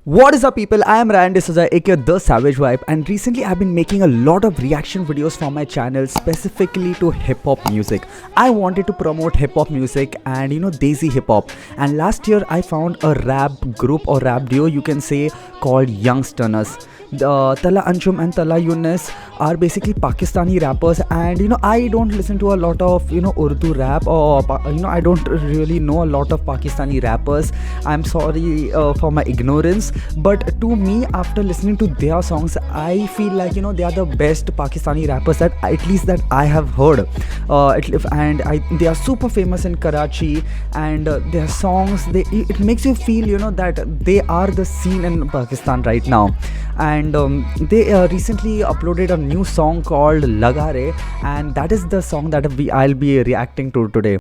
What is up, people? I am Ryan D'Souza, aka The Savage Vibe, and recently I've been making a lot of reaction videos for my channel specifically to hip hop music. I wanted to promote hip hop music and Desi hip hop. And last year I found a rap group or rap duo, you can say, called Youngsters. Tala Anshum and Tala Yunus are basically Pakistani rappers, and I don't listen to a lot of Urdu rap, or I don't really know a lot of Pakistani rappers. I'm sorry for my ignorance, but to me, after listening to their songs, I feel like they are the best Pakistani rappers that at least that I have heard. They are super famous in Karachi, and their songs, it makes you feel that they are the scene in Pakistan right now. And they recently uploaded a new song called Laga Re, and that is the song that I'll be reacting to today.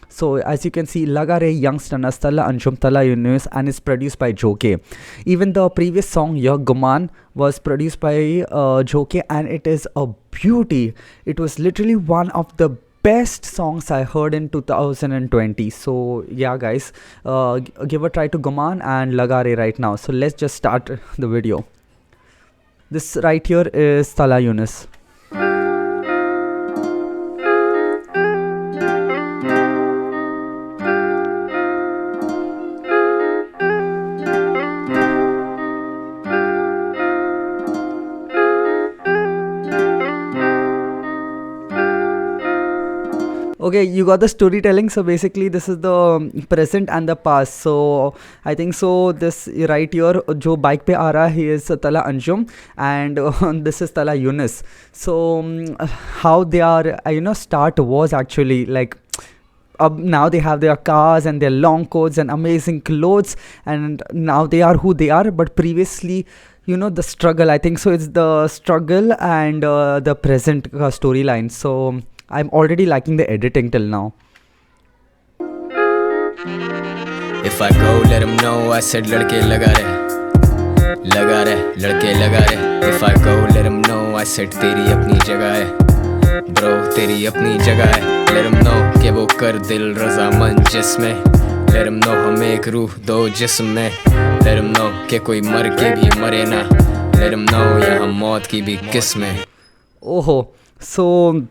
So as you can see, Laga Re, Youngsters, Tala Anshum, Tala Yunus, and is produced by Joke. Even the previous song Ye Guman was produced by Joke, and it is a beauty. It was literally one of the best songs I heard in 2020. So yeah, guys, give a try to Guman and Laga Re right now. So let's just start the video. This right here is Tala Yunus. Okay, you got the storytelling. So basically this is the present and the past. So I think so this right here jo bike pe aa raha, he is Tala Anshum, and this is Tala Yunus. So how their start was actually like, now they have their cars and their long coats and amazing clothes, and now they are who they are. But previously, the struggle, I think so it's the struggle and the present storyline. So I'm already liking the editing till now. If I go, let him know I said ladke laga re, ladke laga re. If I go, let him know I said teri apni jagah hai, bro teri apni jagah hai. Let him know ke wo kar dil razamand jisme, let him know hum ek ruh do jism mein. Let him know ke koi mar ke bhi mare na, let him know yahan maut ki bhi qismein. Oh, so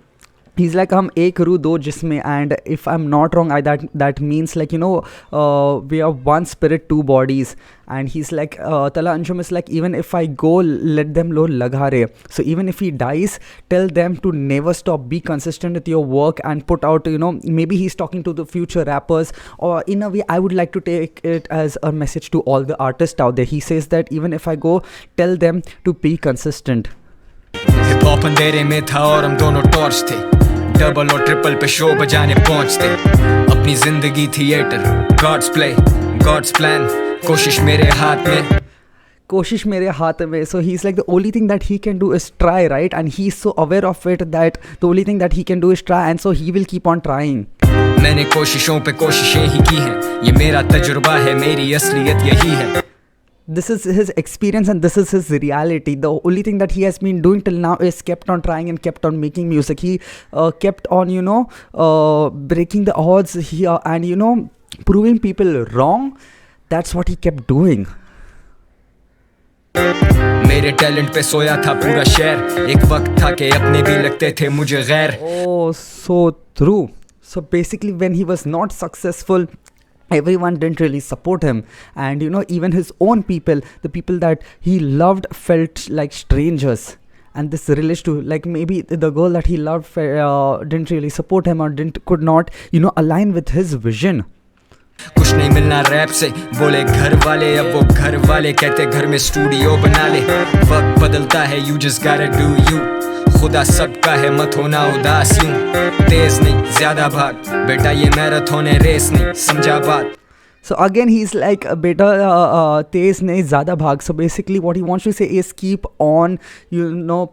he's like hum ek ru do jisme, and if I'm not wrong, that means like we are one spirit, two bodies. And he's like Tala Anshum is like, even if I go, let them know Laga Re. So even if he dies, tell them to never stop, be consistent with your work and put out, maybe he's talking to the future rappers, or in a way I would like to take it as a message to all the artists out there. He says that even if I go, tell them to be consistent. Hip hop अंधेरे में था और हम दोनों torch थे, double और triple पे show बजाने पहुंचते. अपनी जिंदगी theatre, God's play, God's plan, कोशिश मेरे हाथ में, कोशिश मेरे हाथ में. So he's like, the only thing that he can do is try, right? And he's so aware of it that the only thing that he can do is try, and so he will keep on trying. मैंने कोशिशों पे कोशिशें ही की हैं, ये मेरा तजुर्बा है, मेरी असलियत यही है. This is his experience and this is his reality. The only thing that he has been doing till now is kept on trying and kept on making music. He kept on breaking the odds here and proving people wrong. That's what he kept doing. मेरे talent पे सोया था पूरा शहर, एक वक्त था कि अपने भी लगते थे मुझे गैर. Oh, so true. So basically when he was not successful, everyone didn't really support him, and even his own people, the people that he loved, felt like strangers. And this relates to, like, maybe the girl that he loved didn't really support him, or could not align with his vision. कुछ नहीं मिलना rap से, बोले घर वाले. अब वो घर वाले कहते घर में स्टूडियो बना ले. वक्त बदलता है, you just gotta do you. खुदा सबका है, मत होना उदास यूं. तेज नहीं ज्यादा भाग बेटा, ये मैराथन है रेस नहीं, समझा बात. So again, he's like, beta तेज नहीं ज़्यादा भाग. So basically what he wants to say is keep on,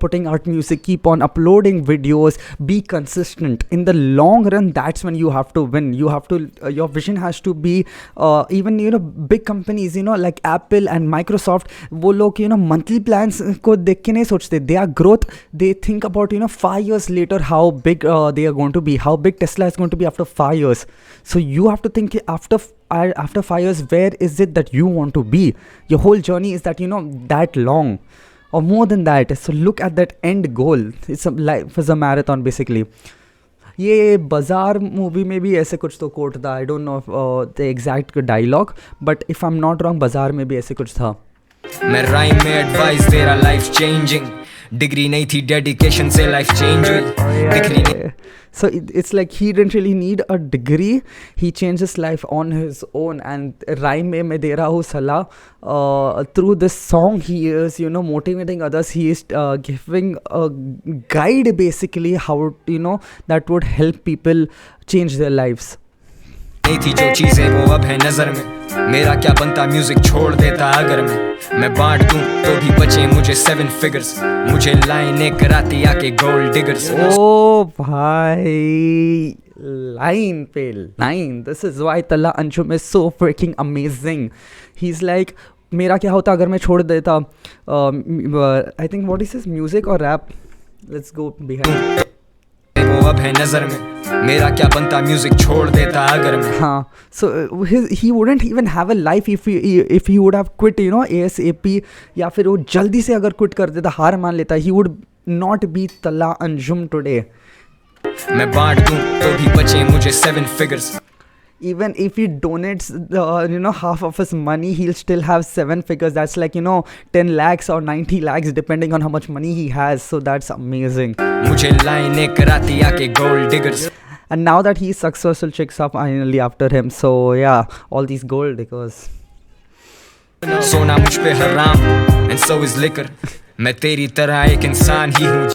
putting out music, keep on uploading videos, be consistent. In the long run, that's when you have to win. You have to, your vision has to be, even, big companies, like Apple and Microsoft, वो लोग, monthly plans को देख के नहीं सोचते. Their growth, they think about, 5 years later, how big they are going to be, how big Tesla is going to be after 5 years. So you have to think after 5 years, where is it that you want to be? Your whole journey is that, that long or more than that. So look at that end goal. It's a life is a marathon basically. ये बाजार movie में भी ऐसे कुछ तो quote था. I don't know the exact dialogue, but if I am not wrong, बाजार में भी ऐसे कुछ था. मैं राइम में एडवाइस दे रहा, लाइफ चेंजिंग. डिग्री नहीं थी, डेडिकेशन से लाइफ चेंज हुई. डिग्री नहीं. So it's like he didn't really need a degree. He changed his life on his own. And rhyme mein मैं दे रहा हूँ सलाह. Through this song, he is, motivating others. He is giving a guide basically how, that would help people change their lives. नहीं थी जो चीजें वो अब है नजर में. मेरा क्या बनता, म्यूजिक छोड़ देता अगर मैं बांट दूं तो भी बचे मुझे 7 figures. मुझे लाइनें कराती आके गोल्ड डिगर्स. ओ भाई, लाइन पे लाइन. दिस इज व्हाई तल्ला Anjum is so fricking amazing. He is like, मेरा क्या होता अगर मैं छोड़ देता, I think what is his music और रैप. Let's go behind. वो अब है नजर में. मेरा क्या बनता, म्यूजिक छोड़ देता अगर मैं. हाँ, so he wouldn't even have a life if he would have quit, ASAP, या फिर वो जल्दी से अगर क्विट कर देता, हार मान लेता, he would not be तल्ला अंजुम today. मैं बांट दूं तो भी बचे मुझे 7 figures. Even if he donates half of his money, he'll still have 7 figures. That's like 10 lakhs or 90 lakhs depending on how much money he has. So that's amazing. मुझे लाइनें कराती आके gold diggers. And now that he's successful, chicks are finally after him. So yeah, all these gold diggers. सोना मुझ पे हराम and so is liquor. मैं तेरी तरह एक इंसान ही हूँ.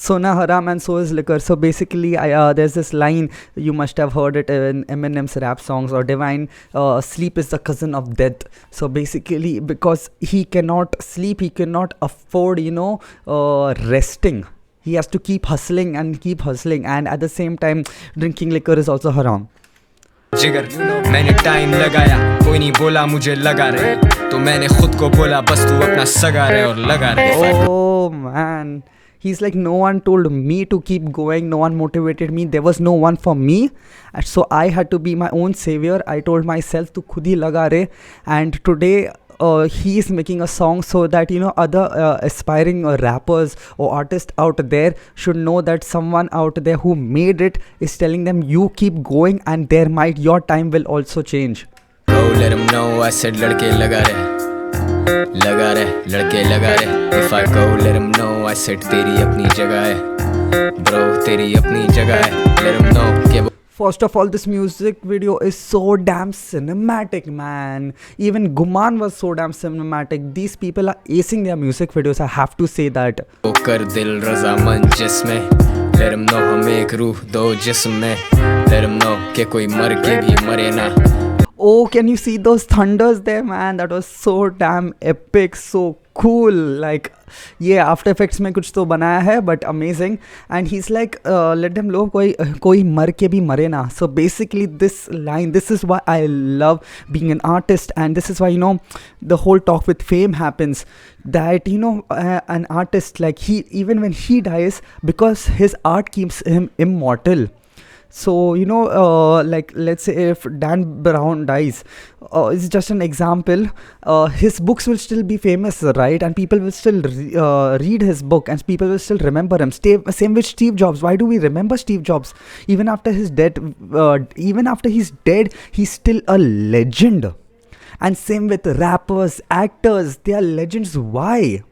Sona haram and so is liquor. So basically, there's this line, you must have heard it in Eminem's rap songs or Divine, sleep is the cousin of death. So basically, because he cannot sleep, he cannot afford, resting. He has to keep hustling and keep hustling. And at the same time, drinking liquor is also haram. जिगर मैंने time लगाया, कोई नहीं बोला मुझे लगा रहे, तो मैंने खुद को बोला बस तू अपना सगा रहे और लगा रहे. Oh man. He's like, no one told me to keep going, no one motivated me, there was no one for me, and so I had to be my own savior. I told myself to khud hi laga re. And today he is making a song so that other aspiring rappers or artists out there should know that someone out there who made it is telling them, you keep going and your time will also change. Go let him know I said लड़के लगा रहे, लगा रहे, लड़के लगा रहे. If I go let him know I said तेरी अपनी जगह है, bro तेरी अपनी जगह है. Let him know कि First of all, this music video is so damn cinematic, man. Even Guman was so damn cinematic. These people are acing their music videos, I have to say that. वो कर दिल रज़ामंद जिसमें, let him know हम एक रूह दो जिस्म में. Let him know कि कोई मर के भी मरे ना. Oh, can you see those thunders there, man? That was so damn epic, so cool. Like, yeah, After Effects में कुछ तो बनाया है, but amazing. And he's like, let them know कोई मर के भी मरे ना. So basically, this line, this is why I love being an artist, and this is why the whole talk with fame happens. That an artist, like even when he dies, because his art keeps him immortal. So like let's say if Dan Brown dies, it's just an example, his books will still be famous, right? And people will still read his book, and people will still remember him. Same with Steve Jobs. Why do we remember Steve Jobs even after his death? Even after he's dead, he's still a legend. And same with rappers, actors, they are legends. Why?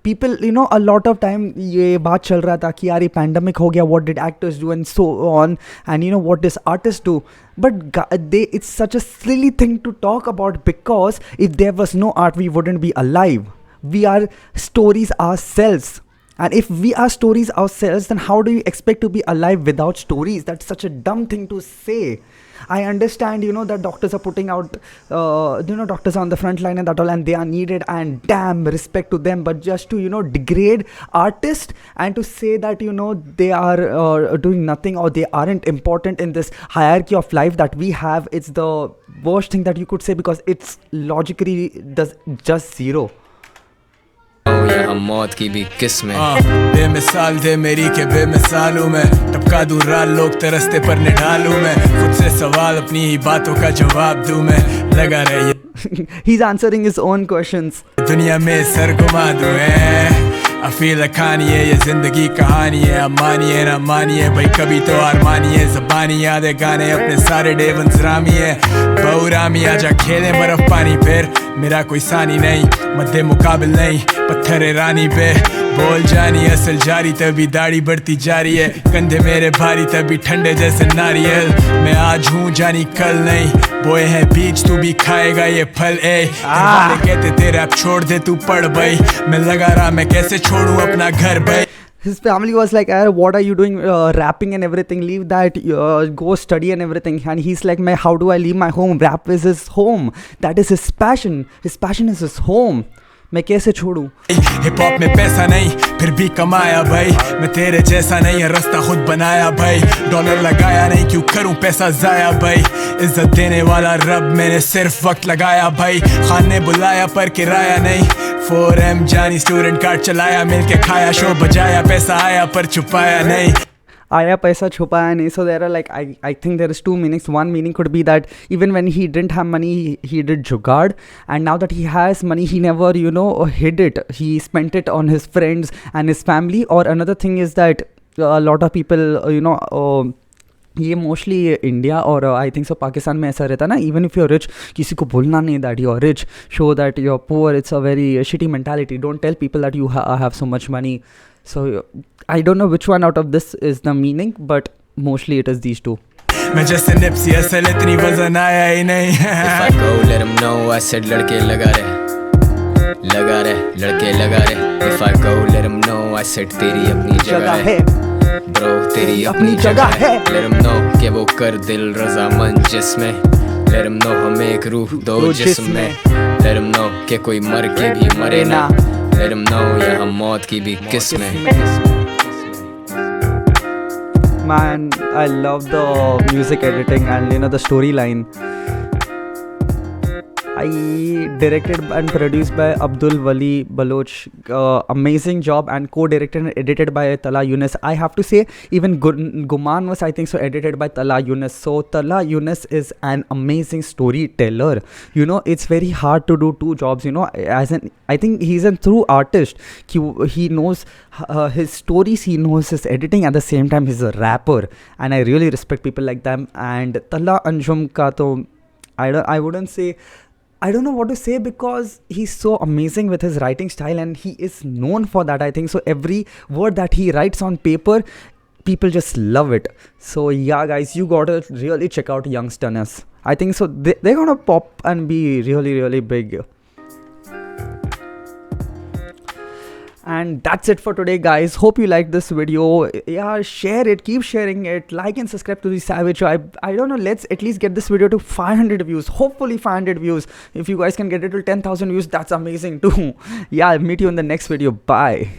People, a lot of time ये बात चल रहा था कि यार ये pandemic हो गया, what did actors do and so on, and what does artists do, but it's such a silly thing to talk about, because if there was no art, we wouldn't be alive. We are stories ourselves, And if we are stories ourselves, then how do you expect to be alive without stories? That's such a dumb thing to say. I understand, that doctors are putting out, doctors are on the front line and that all, and they are needed, and damn respect to them. But just to, degrade artists and to say that, they are doing nothing or they aren't important in this hierarchy of life that we have, it's the worst thing that you could say, because it's logically does just zero. यहाँ मौत की भी किस्में बेमिसाल थे मेरी के बेमिसाल हूँ मैं, टपका दूं राल लोग तरसते पर निढालूं मैं, खुद से सवाल अपनी ही बातों का जवाब दूं मैं, लगा रहे He's answering his own questions. दुनिया में सर घुमा दूं I feel like Kanye, ये जिंदगी कहानी है, अब मानिए ना मानिए भाई कभी तो हार मानिए, ज़बानी यादें गाने अपने सारे डेवंस रामी है, बहुरामी आजा खेलें बर्फ पानी, फिर मेरा कोई सानी नहीं, मध्य मुकाबिल नहीं, पत्थर रानी पे बोल जानी असल जारी, तभी दाढ़ी बढ़ती जा रही है, कंधे मेरे भारी तभी ठंडे जैसे नारियल, मैं आज हूँ जानी कल नहीं, बोए हैं बीज तू भी खाएगा ये फल कहते तेरे आप छोड़ दे तू पढ़ भाई, मैं लगा रहा मैं कैसे छोड़ूं अपना घर भाई. His family was like, what are you doing, rapping and everything, leave that, go study and everything. And he's like, how do I leave my home? Rap is his home, that is his passion is his home. मैं कैसे छोड़ूं? Hip hop में पैसा नहीं फिर भी कमाया भाई, मैं तेरे जैसा नहीं है रास्ता खुद बनाया भाई, डॉलर लगाया नहीं क्यों करूं पैसा जाया भाई, इज्जत देने वाला रब मैंने सिर्फ वक्त लगाया भाई, खान ने बुलाया पर किराया नहीं, 4M जानी स्टूडेंट कार्ड चलाया, मिलके खाया शो बजाया, पैसा आया पर छुपाया नहीं, आया पैसा छुपाया नहीं. So there are like, I think there is two meanings. One meaning could be that even when he didn't have money, he did jugaad, and now that he has money, he never hid it, he spent it on his friends and his family. Or another thing is that a lot of people ये mostly India और I think so Pakistan में ऐसा रहता है ना, even if you are rich किसी को बोलना नहीं that you are rich, show that you are poor, it's a very shitty mentality, don't tell people that you have so much money. So I don't know which one out of this is the meaning, but mostly it is these two. मैं जैसे Nipsey असल इतनी वजन आया ही नहीं. If I go let him know I said लड़के लगा रहे लड़के लगा रहे. If I go let him know I said तेरी अपनी जगह है bro, तेरी अपनी जगह है. Let him know कि वो कर दिल रज़ामंद जिसमें, let him know हम एक रूह दो जिस्म में, let him know कि कोई मर के भी मरे ना, let him know यहाँ मौत की भी किस्में. Man, I love the music editing and the storyline. I directed and produced by Abdul Wali Baloch. Amazing job, and co-directed and edited by Tala Yunus. I have to say, even Guman was, I think so, edited by Tala Yunus. So Tala Yunus is an amazing storyteller. It's very hard to do two jobs. I think he's a true artist. He knows his stories, he knows his editing, at the same time he's a rapper, and I really respect people like them. And Tala Anjum ka to, I wouldn't say, I don't know what to say, because he's so amazing with his writing style, and he is known for that, I think so. Every word that he writes on paper, people just love it. So yeah guys, you gotta really check out Youngsters. I think so they're gonna pop and be really, really big. And that's it for today guys. Hope you liked this video. Yeah, share it, keep sharing it, like and subscribe to the Savage Vibe. I don't know, let's at least get this video to 500 views, hopefully 500 views. If you guys can get it to 10,000 views, that's amazing too. Yeah, I'll meet you in the next video. Bye.